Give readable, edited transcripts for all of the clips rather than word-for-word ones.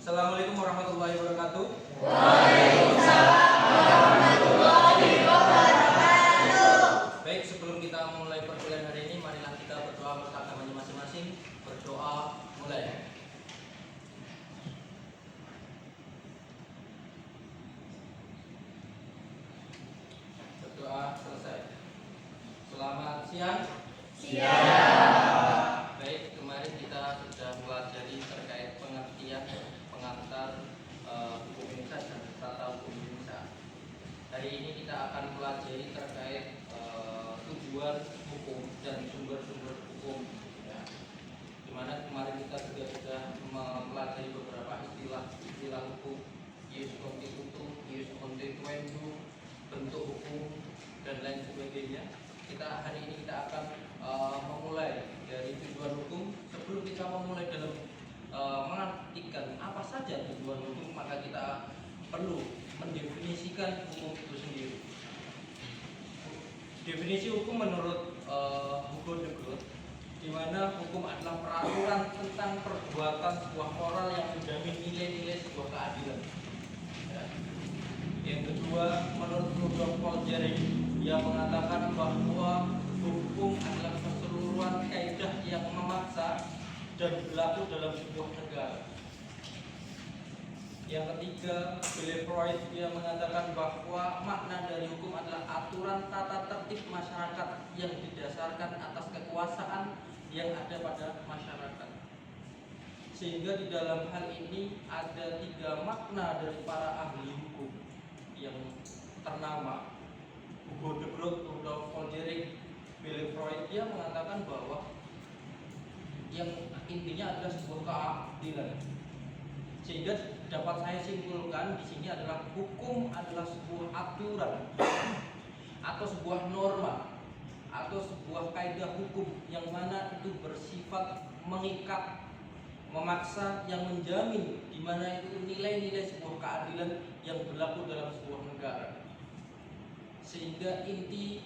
Assalamualaikum warahmatullahi wabarakatuh. Baik, sebelum kita mulai perkuliahan hari ini, marilah kita berdoa bersama masing-masing. Berdoa mulai. Berdoa selesai. Selamat siang. Baik, kemarin kita sudah pelajari terkait pengertian pengantar hukum Indonesia dan tata hukum Indonesia. Hari ini kita akan pelajari terkait tujuan hukum dan sumber-sumber hukum. Ya. Dimana kemarin kita juga sudah mempelajari beberapa istilah hukum, ius constitutum, ius constituendum, bentuk hukum dan lain sebagainya. Hari ini kita akan memulai dari tujuan hukum. Sebelum kita memulai dalam mengartikan apa saja tujuan hukum, maka kita perlu mendefinisikan hukum itu sendiri. Definisi hukum menurut Hugo de Groot, di mana hukum adalah peraturan tentang perbuatan sebuah moral yang menjamin nilai-nilai sebuah keadilan. Ya. Yang kedua, menurut Rudolf Polgering, dia mengatakan bahwa hukum adalah keseluruhan kaidah yang memaksa dan berlaku dalam sebuah negara. Yang ketiga, Willy Freud, dia mengatakan bahwa makna dari hukum adalah aturan tata tertib masyarakat yang didasarkan atas kekuasaan yang ada pada masyarakat. Sehingga di dalam hal ini ada 3 makna dari para ahli hukum yang ternama. Hugo de Groot, Rudolf Polgering, Willy Freud, dia mengatakan bahwa yang intinya adalah sebuah keadilan. Sehingga dapat saya simpulkan di sini adalah hukum adalah sebuah aturan atau sebuah norma atau sebuah kaidah hukum yang mana itu bersifat mengikat, memaksa, yang menjamin di mana itu nilai-nilai sebuah keadilan yang berlaku dalam sebuah negara. Sehingga inti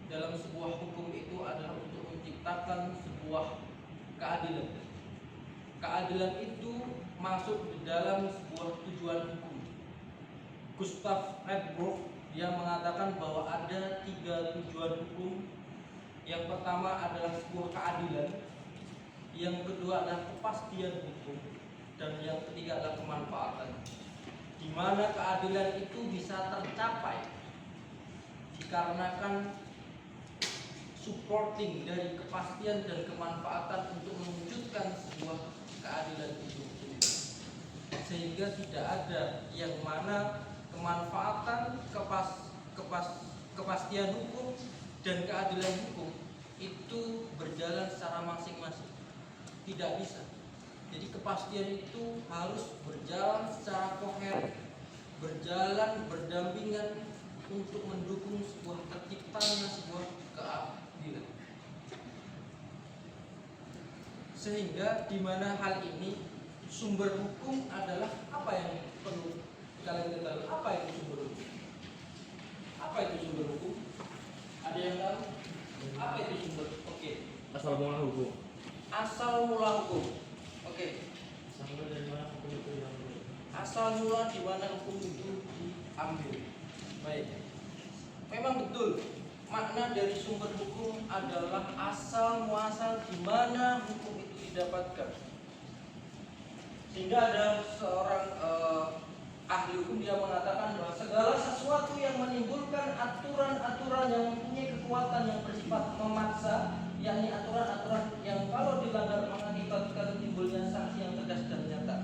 dalam sebuah hukum itu adalah untuk menciptakan sebuah keadilan. Keadilan itu masuk di dalam sebuah tujuan hukum. Gustav Redbrook, dia mengatakan bahwa ada 3 tujuan hukum. Yang pertama adalah sebuah keadilan, yang kedua adalah kepastian hukum, dan yang ketiga adalah kemanfaatan. Di mana keadilan itu bisa tercapai dikarenakan supporting dari kepastian dan kemanfaatan untuk mewujudkan sebuah keadilan itu sendiri. Sehingga tidak ada yang mana kemanfaatan, kepastian hukum dan keadilan hukum itu berjalan secara masing-masing. Tidak bisa. Jadi kepastian itu harus berjalan secara koheren, berjalan berdampingan untuk mendukung sebuah terciptanya sebuah keadilan. Sehingga di mana hal ini sumber hukum adalah apa yang perlu kalian ketahui. Apa itu sumber hukum? Apa itu sumber hukum? Ada yang tahu? Apa itu sumber? Oke. Asal mula hukum. Asal mula hukum. Oke. Asal mula dari mana hukum itu diambil? Asal mula di mana hukum itu diambil. Baik. Memang betul. Makna dari sumber hukum adalah asal muasal di mana hukum itu didapatkan. Sehingga ada seorang ahli hukum, dia mengatakan bahwa segala sesuatu yang menimbulkan aturan-aturan yang mempunyai kekuatan yang bersifat memaksa, yakni aturan-aturan yang kalau dilanggar mengakibatkan timbulnya sanksi yang tegas dan nyata.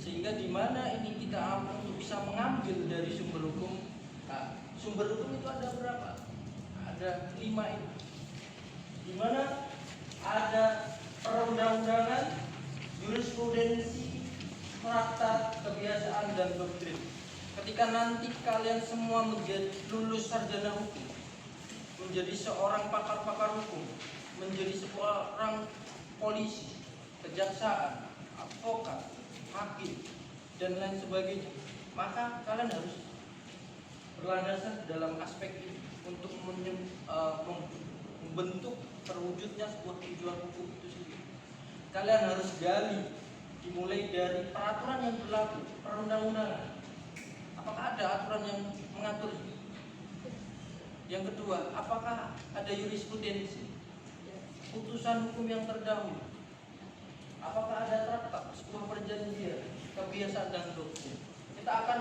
Sehingga di mana ini kita bisa mengambil dari sumber hukum. Nah, sumber hukum itu ada berapa? Ada 5 ini. Di mana ada perundang-undangan, jurisprudensi, traktat, kebiasaan, dan doktrin. Ketika nanti kalian semua menjadi lulus sarjana hukum, menjadi seorang pakar-pakar hukum, menjadi seorang polisi, kejaksaan, advokat, hakim, dan lain sebagainya, maka kalian harus berlandasan dalam aspek ini untuk membentuk terwujudnya sebuah tujuan hukum itu sendiri. Kalian harus gali dimulai dari peraturan yang berlaku, perundang-undangan. Apakah ada aturan yang mengatur ini? Yang kedua, apakah ada jurisprudensi, putusan hukum yang terdahulu? Apakah ada traktat, sebuah perjanjian, kebiasaan dan doktrin? Kita akan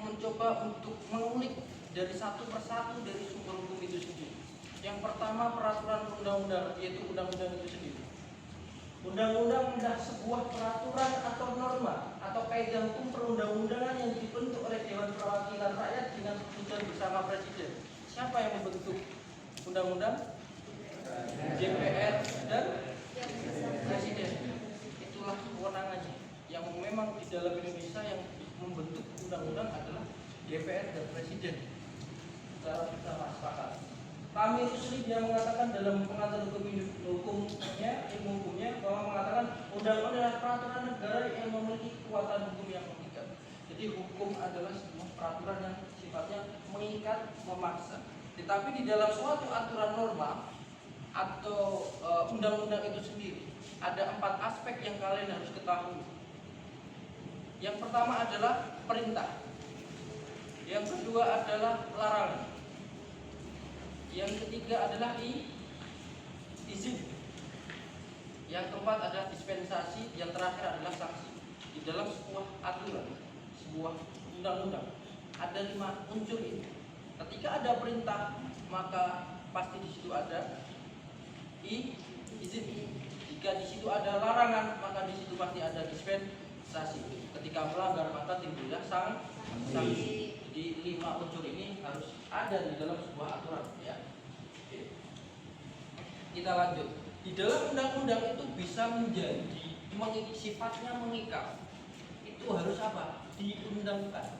mencoba untuk mengulik dari satu persatu dari sumber hukum itu sendiri. Yang pertama, peraturan undang-undang, yaitu undang-undang itu sendiri. Undang-undang adalah sebuah peraturan atau norma atau kaidah hukum perundang-undangan yang dibentuk oleh Dewan Perwakilan Rakyat dengan persetujuan bersama Presiden. Siapa yang membentuk undang-undang? DPR dan Presiden. Itulah kewenangannya. Yang memang di dalam Indonesia yang membentuk undang-undang adalah DPR dan Presiden. Secara bersama sepakat. Kami Rusli dia mengatakan dalam pengantar hukumnya, ilmu hukumnya, bahwa mengatakan undang-undang adalah peraturan negara yang memiliki kekuatan hukum yang mengikat. Jadi hukum adalah sebuah peraturan yang sifatnya mengikat, memaksa. Tetapi di dalam suatu aturan norma atau undang-undang itu sendiri ada 4 aspek yang kalian harus ketahui. Yang pertama adalah perintah. Yang kedua adalah larangan. Yang ketiga adalah izin. Yang keempat adalah dispensasi. Yang terakhir adalah sanksi. Di dalam sebuah aturan, sebuah undang-undang ada 5 unsur ini. Ketika ada perintah, maka pasti di situ ada izin. Jika di situ ada larangan, maka di situ pasti ada dispensasi. Ketika melanggar, maka timbullah sanksi. Jadi 5 unsur ini harus ada di dalam sebuah aturan, ya. Oke. Kita lanjut. Di dalam undang-undang itu bisa menjadi sifatnya mengikat. Itu harus apa? Diundangkan.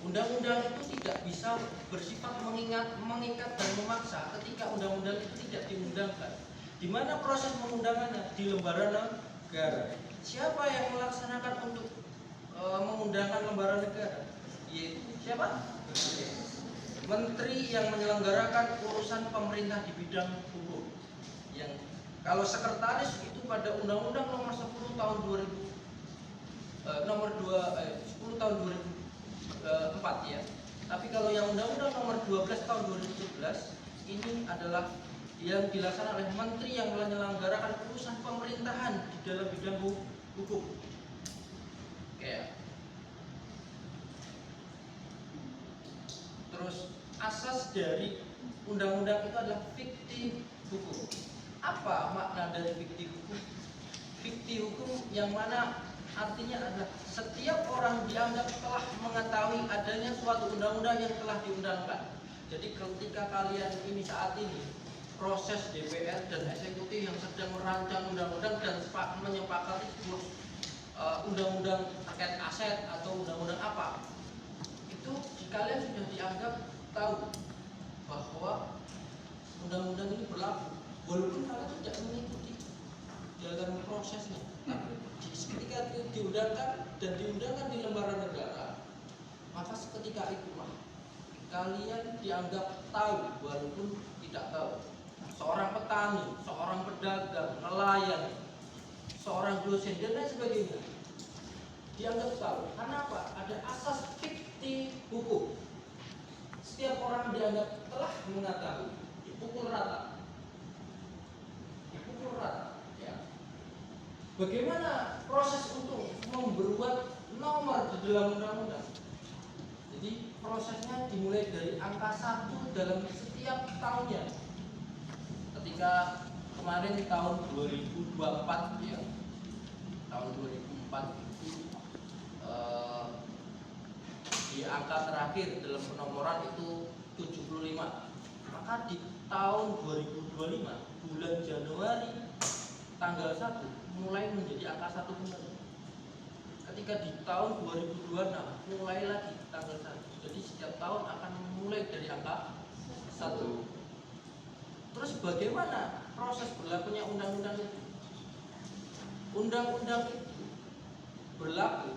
Undang-undang itu tidak bisa bersifat mengikat dan memaksa ketika undang-undang itu tidak diundangkan. Di mana proses pengundangkannya? Di lembaran negara. Siapa yang melaksanakan untuk mengundangkan lembaran negara? Yaitu siapa? Menteri yang menyelenggarakan urusan pemerintah di bidang hukum. Yang kalau sekretaris itu pada Undang-Undang Nomor 10 tahun 10 tahun 2004 ya. Tapi kalau yang Undang-Undang Nomor 12 tahun 2011 ini adalah yang dilaksanakan oleh menteri yang menyelenggarakan urusan pemerintahan di dalam bidang hukum. Kayak terus asas dari undang-undang itu adalah fikti hukum. Apa makna dari fikti hukum? Fikti hukum yang mana artinya adalah setiap orang dianggap telah mengetahui adanya suatu undang-undang yang telah diundangkan. Jadi ketika kalian ini saat ini proses DPR dan eksekutif yang sedang merancang undang-undang dan menyepakati sebuah undang-undang terkait aset atau undang-undang apa, itu kalian sudah dianggap tahu bahwa undang-undang ini berlaku walaupun kalian tidak mengikuti dalam prosesnya. Tapi ketika itu diundangkan dan diundangkan di lembaran negara, maka seketika itulah kalian dianggap tahu walaupun tidak tahu. Seorang petani, seorang pedagang, nelayan, seorang dosen dan lain sebagainya dianggap tahu. Karena apa? Ada asas fikti hukum. Setiap orang dianggap telah mengetahui, dipukul rata. Ya. Bagaimana proses untuk membuat nomor di dalam undang-undang? Jadi prosesnya dimulai dari angka 1 dalam setiap tahunnya. Ketika kemarin tahun 2024 ya, tahun 2004 itu di angka terakhir dalam penomoran itu 75. Maka di tahun 2025 bulan Januari tanggal 1 mulai menjadi angka 1 kembali. Ketika di tahun 2026 mulai lagi tanggal 1. Jadi setiap tahun akan mulai dari angka 1. Terus bagaimana proses berlakunya undang-undang itu? Undang-undang itu berlaku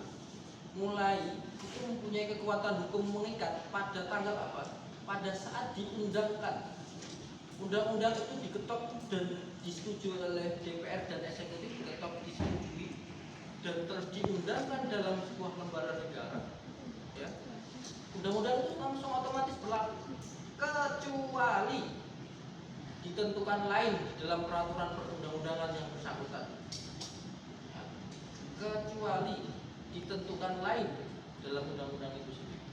mulai itu mempunyai kekuatan hukum mengikat pada tanggal apa? Pada saat diundangkan. Undang-undang itu diketok dan disetujui oleh DPR dan eksekutif, tetap disetujui dan terus diundangkan dalam sebuah lembaran negara, ya, undang-undang itu langsung otomatis berlaku kecuali ditentukan lain di dalam peraturan perundang-undangan yang bersangkutan, ya, kecuali ditentukan lain dalam undang-undang itu sendiri.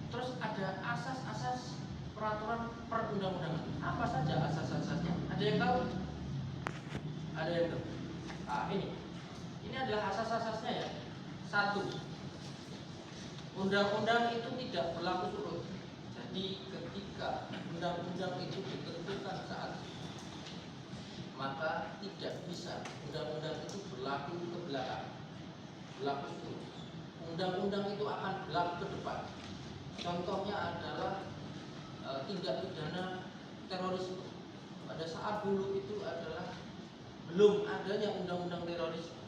Terus ada asas-asas peraturan perundang-undangan. Apa saja asas-asasnya? Ada yang tahu? Ada yang tahu? Ini adalah asas-asasnya, ya. 1. Undang-undang itu tidak berlaku surut. Jadi ketika undang-undang itu ditentukan saat itu, maka tidak bisa undang-undang itu berlaku ke belakang, berlaku surut. Undang-undang itu akan berlaku ke depan. Contohnya adalah tindak pidana terorisme. Pada saat dulu itu adalah belum adanya undang-undang terorisme.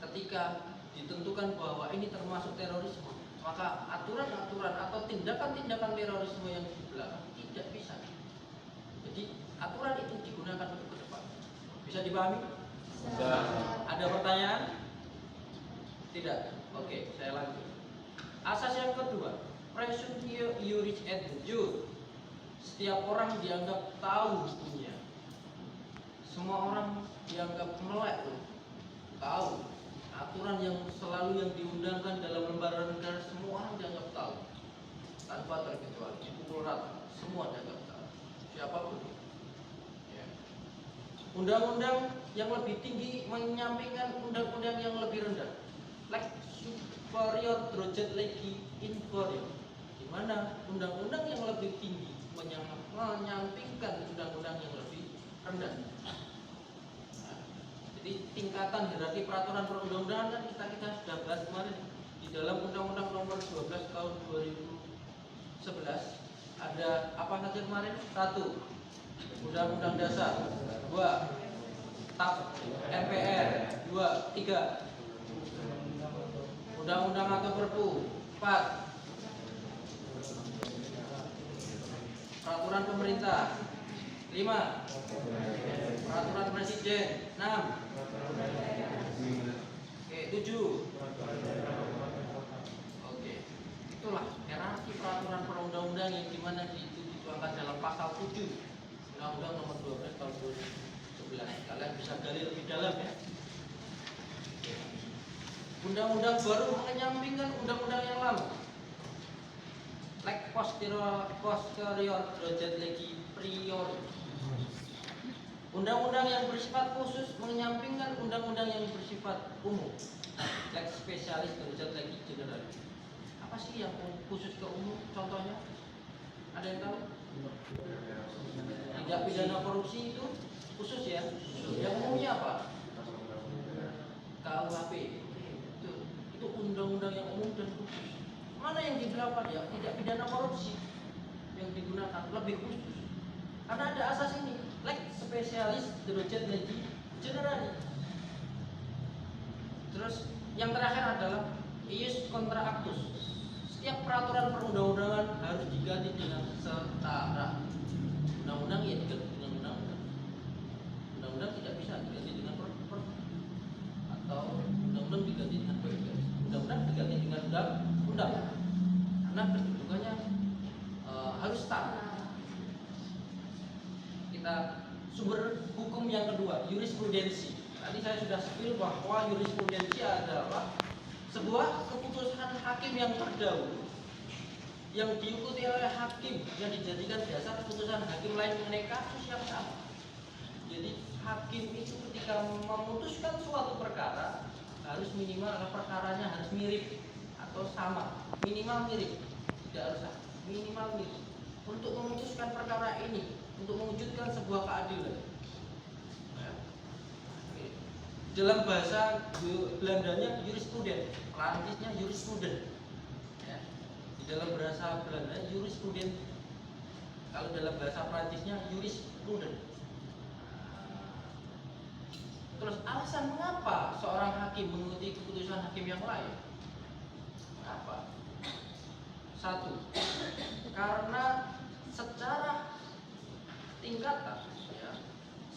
Ketika ditentukan bahwa ini termasuk terorisme, maka aturan-aturan atau tindakan-tindakan terorisme yang di belakang tidak bisa. Jadi aturan itu digunakan untuk ke depan. Bisa dipahami? Bisa. Ada pertanyaan? Tidak? Oke, saya lanjut. Asas yang kedua, presumptio iuris et jure. Setiap orang dianggap tahu hukumnya. Semua orang dianggap melek loh, tahu aturan yang selalu yang diundangkan dalam lembaran negara, semua orang dianggap tahu tanpa terkecuali, dipukul rata, semua dianggap tahu, siapapun, ya. Undang-undang yang lebih tinggi menyampingkan undang-undang yang lebih rendah, lex superior derajat legi inferior, di mana undang-undang yang lebih tinggi menyampingkan undang-undang yang lebih rendah. Jadi tingkatan hierarki peraturan perundang-undangan kan kita sudah bahas kemarin di dalam Undang-Undang Nomor 12 Tahun 2011. Ada apa saja kemarin? 1. Undang-Undang Dasar. 2. TAP MPR. 2. 3. Undang-Undang atau Perpu. 4. Peraturan pemerintah. 5. Peraturan Presiden. 6. Oke, 7. Oke. Itulah hierarki peraturan perundang-undang yang dimana itu dituangkan dalam pasal 7 Undang-Undang Nomor 12 Tahun 2011. Kalian bisa gali lebih dalam, ya. Undang-undang baru menyampingkan undang-undang yang lama. Lex posterior derajat legi priori. Undang-undang yang bersifat khusus menyampingkan undang-undang yang bersifat umum. Lex spesialis derajat legi general. Apa sih yang khusus ke umum? Contohnya, ada yang tahu? Tindak pidana korupsi itu khusus, ya. Yang umumnya apa? KUHP. Itu undang-undang yang umum dan khusus. Mana yang diberlakukan, ya? Tidak pidana korupsi yang digunakan lebih khusus. Karena ada asas ini, lex spesialis derajat legi general. Terus yang terakhir adalah ius contra actus. Setiap peraturan perundang-undangan harus diganti dengan setara. Undang-undang ya diganti dengan undang-undang. Undang-undang tidak bisa diganti dengan perpu. Atau undang-undang diganti dengan perpu. Undang-undang diganti dengan undang-undang. Karena kedudukannya harus setara. Kita sumber hukum yang kedua, jurisprudensi. Tadi saya sudah spill bahwa jurisprudensi adalah sebuah keputusan hakim yang terdahulu yang diikuti oleh hakim yang dijadikan dasar keputusan hakim lain mengenai kasus yang sama. Jadi hakim itu ketika memutuskan suatu perkara harus minimal perkaranya harus mirip atau sama, minimal mirip, tidak harus sama, minimal mirip untuk memutuskan perkara ini, untuk mewujudkan sebuah keadilan. Dalam bahasa Belandanya jurispruden, Perancisnya jurispruden. Ya. Di dalam bahasa Belanda jurispruden. Kalau dalam bahasa Perancisnya jurispruden. Terus alasan mengapa seorang hakim mengikuti keputusan hakim yang lain? Mengapa? 1. Karena secara tingkatan, ya,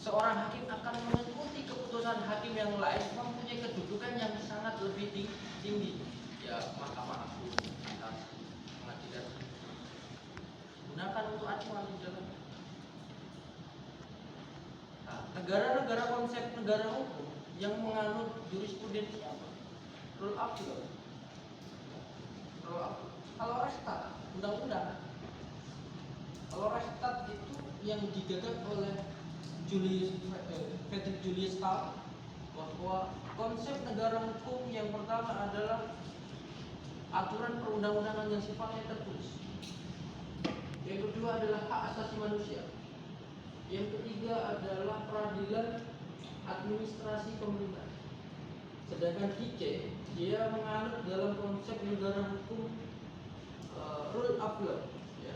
seorang hakim akan mengikuti keputusan hakim yang lain mempunyai kedudukan yang sangat lebih tinggi, ya, Mahkamah Agung atas pengadilan gunakan untuk acuan di dalam negara-negara konsep negara hukum yang menganut jurisprudensi apa? Rule of law. Kalau Restat, undang-undang. Kalau Restat itu yang digagas oleh Frederick Julius Stahl, bahwa konsep negara hukum yang pertama adalah aturan perundang-undangan yang sifatnya tertulis. Yang kedua adalah hak asasi manusia. Yang ketiga adalah peradilan administrasi pemerintah. Sedangkan Hice dia menganut dalam konsep negara hukum rule of law, ya.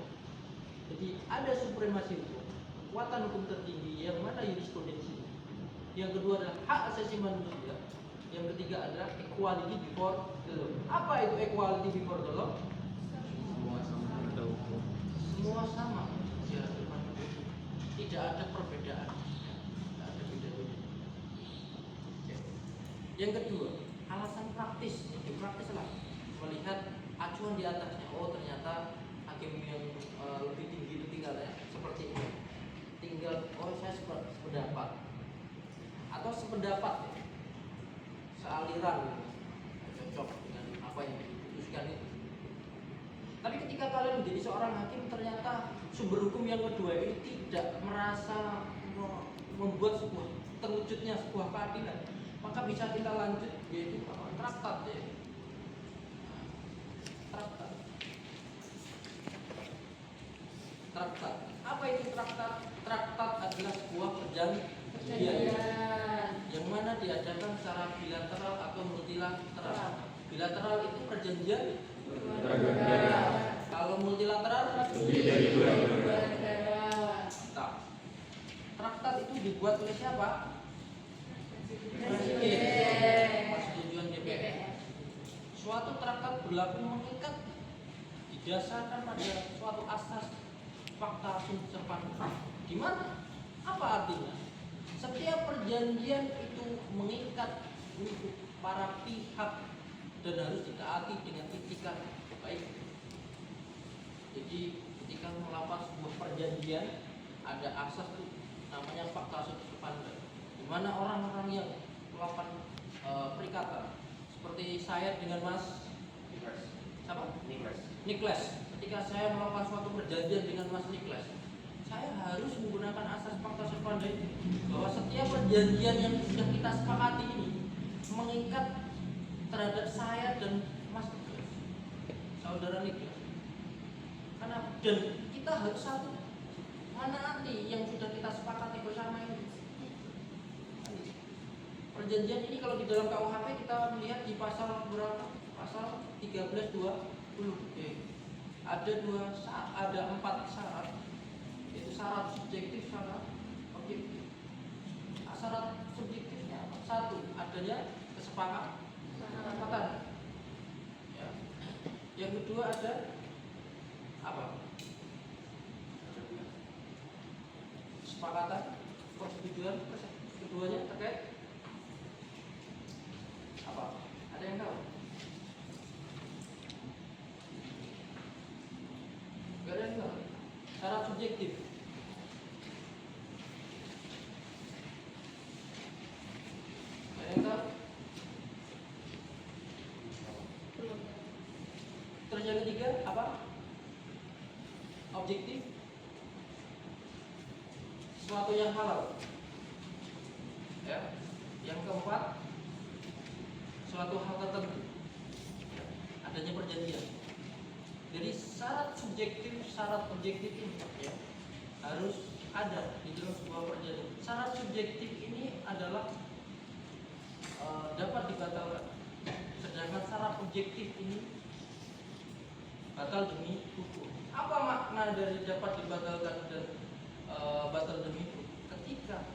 Jadi ada supremasi hukum, kekuatan hukum tertinggi yang mana jurisprudensi. Yang kedua adalah hak asasi manusia. Yang ketiga adalah equality before the law. Apa itu equality before the law? Semua sama ada hukum. Semua sama, ya, tidak ada perbedaan, tidak ada beda-beda. Yang kedua, alasan praktis, praktis lah melihat acuan di atasnya. Oh, ternyata hakim yang lebih tinggi itu tinggalnya seperti ini. Tinggal, oh saya sependapat atau sependapat, ya, sealiran, gitu, cocok dengan apa yang diputuskan itu. Tapi ketika kalian menjadi seorang hakim, ternyata sumber hukum yang kedua ini tidak merasa membuat sebuah terwujudnya sebuah keadilan, maka bisa kita lanjut, yaitu traktat, ya. Traktat. Traktat. Apa itu traktat? Traktat adalah sebuah perjanjian yang mana diadakan secara bilateral atau multilateral. Bilateral itu perjanjian. Kalau multilateral Lebih dari dua. Traktat itu dibuat oleh siapa? Persetujuan DPR. Suatu traktat berlaku mengikat didasarkan pada suatu asas fakta sum servanda. Gimana? Apa artinya? Setiap perjanjian itu mengikat untuk para pihak dan harus ditaati dengan itikat baik. Jadi ketika melakukan sebuah perjanjian ada asas itu namanya fakta sum servanda, di mana orang-orang yang melakukan perikatan seperti saya dengan Mas Niklas. Ketika saya melakukan suatu perjanjian dengan Mas Niklas, saya harus menggunakan asas fakta servanda itu, bahwa setiap perjanjian yang sudah kita sepakati ini mengikat terhadap saya dan Mas Niklas, saudara Niklas. Karena dan kita harus satu, mana nanti yang sudah kita sepakati bersama ini. Perjanjian ini kalau di dalam KUHP kita melihat di pasal berapa? Pasal 1320. Ada 4 syarat, yaitu syarat subjektif, syarat objektif. Syarat subjektifnya apa? 1, adanya kesepakatan. Ya. Yang kedua ada apa? Kesepakatan, persetujuan. Keduanya terkait apa? Ada yang tahu? Gak ada yang tahu. Syarat subjektif. Ada yang tahu? Terus yang ketiga apa? Objektif. Sesuatu yang halal. Ya. Yang keempat, suatu hal tertentu, adanya perjanjian. Jadi syarat subjektif, syarat objektif ini, ya, harus ada di dalam sebuah perjanjian. Syarat subjektif ini adalah dapat dibatalkan, sedangkan syarat objektif ini batal demi hukum. Apa makna dari dapat dibatalkan dan batal demi hukum? Ketika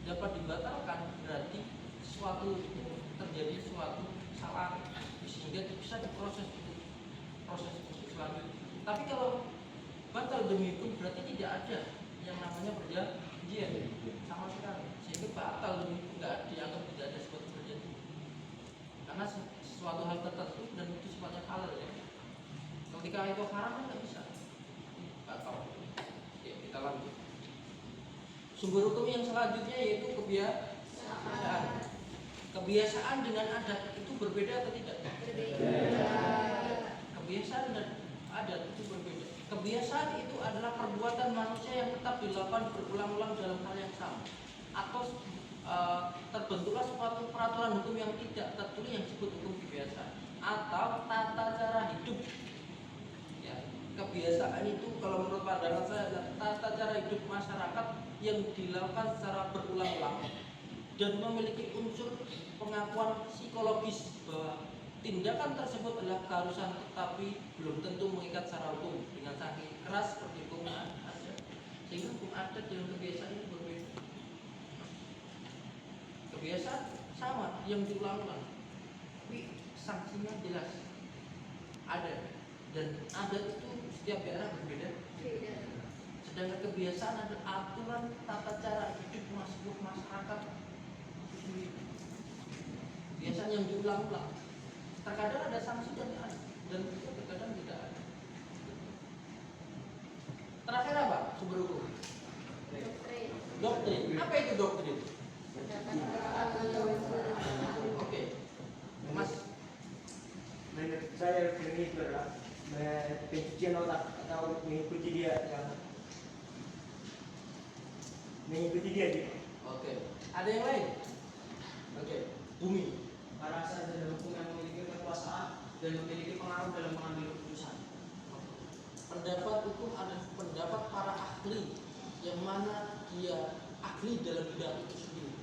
dapat dibatalkan berarti suatu terjadi suatu kesalahan sehingga bisa diproses itu, proses selanjutnya. Tapi kalau batal demi hukum berarti tidak ada yang namanya perjanjian sama sekali, sehingga batal demi itu, nggak dianggap tidak ada suatu perjanjian karena sesuatu hal tertentu dan itu sifatnya halal ya. Ketika itu haram kan nggak bisa batal. Oke, kita lanjut. Sumber hukum yang selanjutnya yaitu kebiasaan. Kebiasaan dengan adat itu berbeda atau tidak? Kebiasaan dan adat itu berbeda. Kebiasaan itu adalah perbuatan manusia yang tetap dilakukan berulang-ulang dalam hal yang sama, atau terbentuklah suatu peraturan hukum yang tidak tertulis yang disebut hukum kebiasaan, atau tata cara hidup. Ya, kebiasaan itu kalau menurut pandangan saya adalah tata cara hidup masyarakat yang dilakukan secara berulang-ulang dan memiliki unsur pengakuan psikologis bahwa tindakan tersebut adalah keharusan tetapi belum tentu mengikat secara hukum dengan sanksi keras seperti hukum adat. Sehingga hukum adat dengan kebiasaan itu berbeda. Kebiasaan sama yang diulang-ulang, tapi sanksinya jelas ada, dan adat itu setiap daerah berbeda. Sedangkan kebiasaan adalah aturan tata cara hidup sebuah masyarakat. Kebiasaan yang diulang-ulang. Terkadang ada sanksi dan terkadang tidak ada. Terakhir apa? Sumber hukum. Doktrin. Apa itu doktrin? Oke, Mas. Menurut saya doktrin itu adalah pencucian otak atau mengikuti dia gitu. Oke. Ada yang lain? Oke. Bumi. Para sarjana hukum yang memiliki kekuasaan dan memiliki pengaruh dalam mengambil keputusan. Pendapat hukum adalah pendapat para ahli yang mana dia ahli dalam bidang itu sendiri,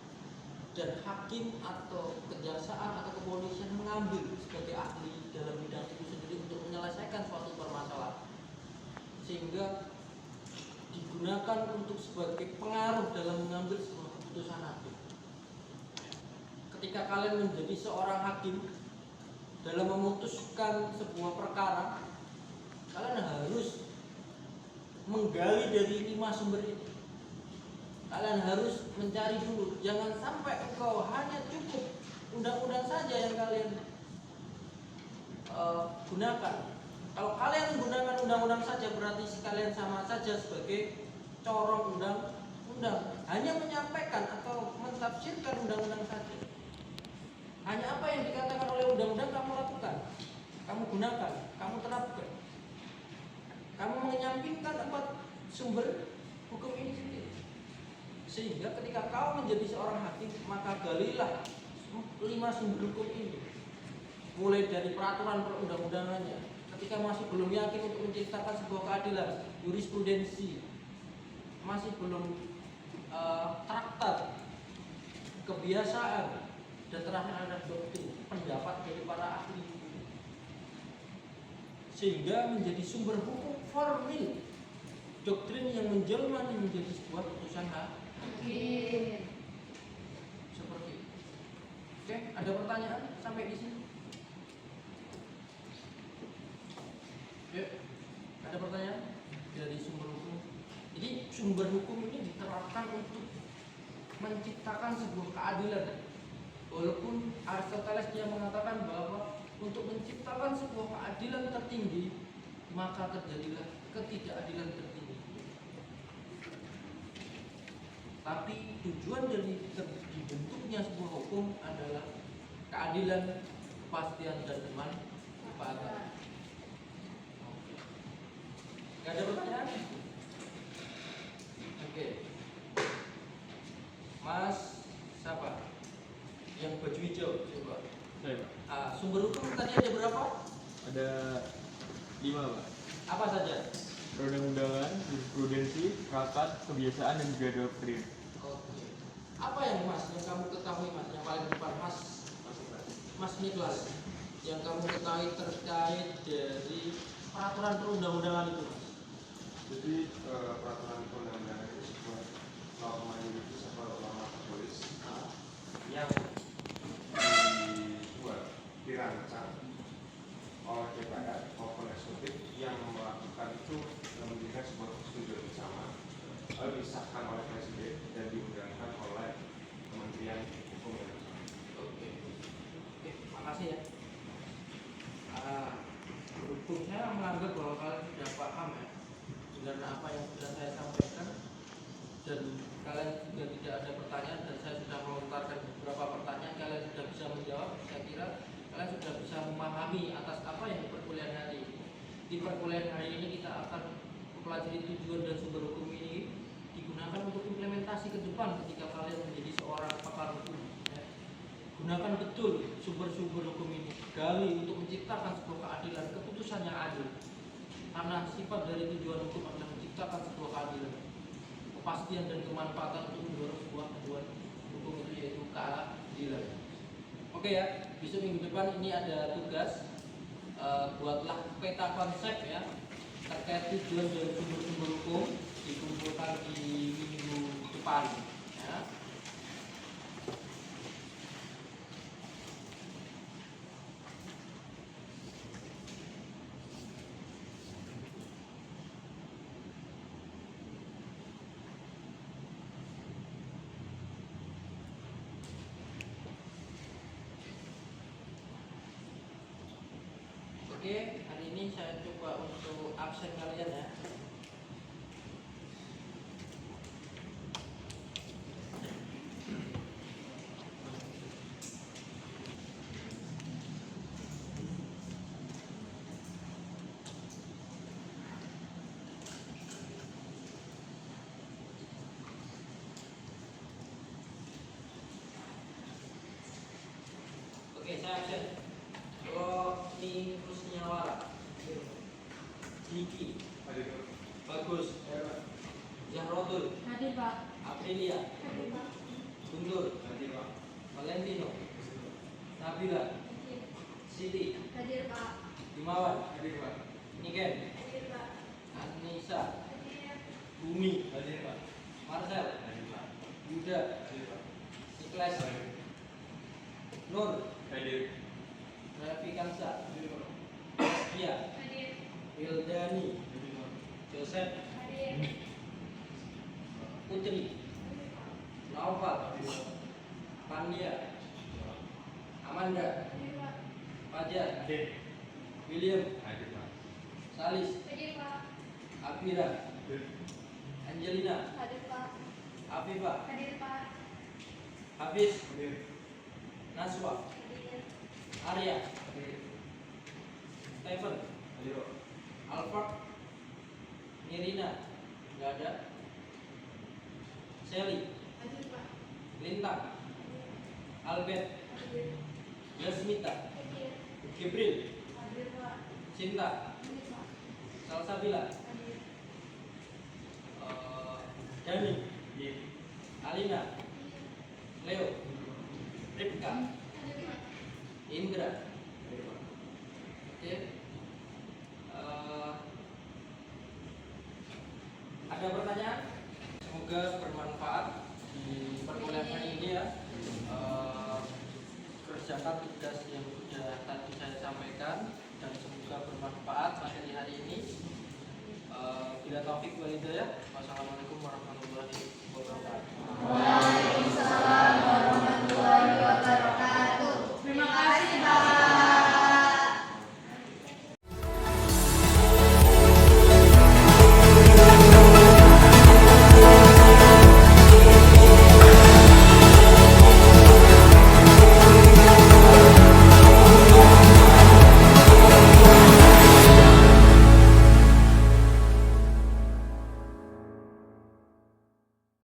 dan hakim atau kejaksaan atau kepolisian mengambil sebagai ahli dalam bidang itu sendiri untuk menyelesaikan suatu permasalahan, sehingga digunakan untuk sebagai pengaruh dalam mengambil sebuah keputusan hakim. Ketika kalian menjadi seorang hakim dalam memutuskan sebuah perkara, kalian harus menggali dari 5 sumber ini. Kalian harus mencari dulu, jangan sampai engkau hanya cukup undang-undang saja yang kalian gunakan. Kalau kalian menggunakan undang-undang saja berarti kalian sama saja sebagai corong undang-undang, hanya menyampaikan atau mentafsirkan undang-undang saja. Hanya apa yang dikatakan oleh undang-undang kamu lakukan, kamu gunakan, kamu terapkan. Kamu menyampingkan 4 sumber hukum ini sendiri. Sehingga ketika kau menjadi seorang hakim, maka galilah 5 sumber hukum ini. Mulai dari peraturan perundang-undangannya. Ketika masih belum yakin untuk menciptakan sebuah keadilan, jurisprudensi, masih belum traktat, kebiasaan, dan terakhir ada doktrin, pendapat dari para ahli, sehingga menjadi sumber hukum formil, doktrin yang menjelma menjadi sebuah putusan hakim. Seperti itu. Oke, ada pertanyaan sampai di sini? Yuk, ada pertanyaan dari sumber hukum? Jadi sumber hukum ini diterapkan untuk menciptakan sebuah keadilan. Walaupun Aristoteles dia mengatakan bahwa untuk menciptakan sebuah keadilan tertinggi, maka terjadilah ketidakadilan tertinggi. Tapi tujuan dari dibentuknya sebuah hukum adalah keadilan, kepastian, dan kemanfaatan. Gak ada pertanyaan? Oke. Mas siapa? Yang baju hijau, coba. Saya, Pak. Sumber hukum tadi ada berapa? Ada 5, Pak. Apa saja? Perundang-undangan, jurisprudensi, rapat, kebiasaan, dan juga doktrin. Oke. Apa yang kamu ketahui Mas, yang paling depan Mas Niklas, yang kamu ketahui terkait dari peraturan perundang-undangan itu, Mas? Jadi peraturan perundang-undangan itu sebuah norma juridis atau norma tertulis yang dibuat, dirancang oleh DPR maupun eksekutif yang melakukan itu memberikan sebuah persetujuan bersama disahkan oleh Presiden dan diundangkan oleh Kementerian Hukum dan Ham. Oke, makasih ya. Berhubung saya menganggap bahwa kalian sudah paham ya dengan apa yang sudah saya sampaikan, dan kalian juga tidak ada pertanyaan, dan saya sudah melontarkan beberapa pertanyaan, kalian sudah bisa menjawab. Saya kira kalian sudah bisa memahami atas apa yang di perkuliahan hari ini. Di perkuliahan hari ini kita akan mempelajari tujuan dan sumber hukum ini digunakan untuk implementasi ke depan ketika kalian menjadi seorang pakar hukum. Ya. Gunakan betul sumber-sumber hukum ini, gali untuk menciptakan sebuah keadilan, keputusan yang adil. Karena sifat dari tujuan hukum adalah menciptakan sebuah keadilan, kepastian dan kemanfaatan untuk mendorong sebuah tujuan hukum itu, yaitu keadilan. Oke ya, besok minggu depan ini ada tugas, buatlah peta konsep ya terkait tujuan dan sumber-sumber hukum, dikumpulkan di minggu depan ya. Oke, hari ini saya coba untuk absen kalian ya. Oke, saya absen. Kalau ini Rusniawara, Diki, Bagus, Zahrodul, Hadir Pak. Aprilia, Hadir Pak. Guntur, Valentino, Nabila, Hadir. Siti, Hadir Pak. Himawan, Niken, Hadir Pak. Anissa, Hadir. Bumi, Marcel, Yuda, Niklas, Nur, Raffi Kansa, Dia, Hadir. Wildani, Joseph, Hadir. Putri, Hadir Pak. Naufal, Pandia, Amanda, Hadir Pak. Fajar, William, Salis, Hadir Pak. Afira, Angelina, Hadir Pak. Afifah, Hadir Pak. Hafiz, Naswa, Hadir. Arya, Stephen, Alfred, Nirina, nggak ada. Sally, Hadir Pak. Lintang, Albert, Hadir. Yasmita, Hadir. Gibril, Hadir Pak. Cinta, Hadir Pak. Salsabila, Hadir. Dani, Alina, Leo, Ripka, Hadir Pak. Indra. Oke. Ada pertanyaan? Semoga bermanfaat di perkuliahan hari ini ya. Kerjakan tugas yang sudah tadi saya sampaikan dan semoga bermanfaat materi hari ini. Bila taufik wal hidayah. Wassalamualaikum warahmatullahi wabarakatuh. Waalaikumsalam.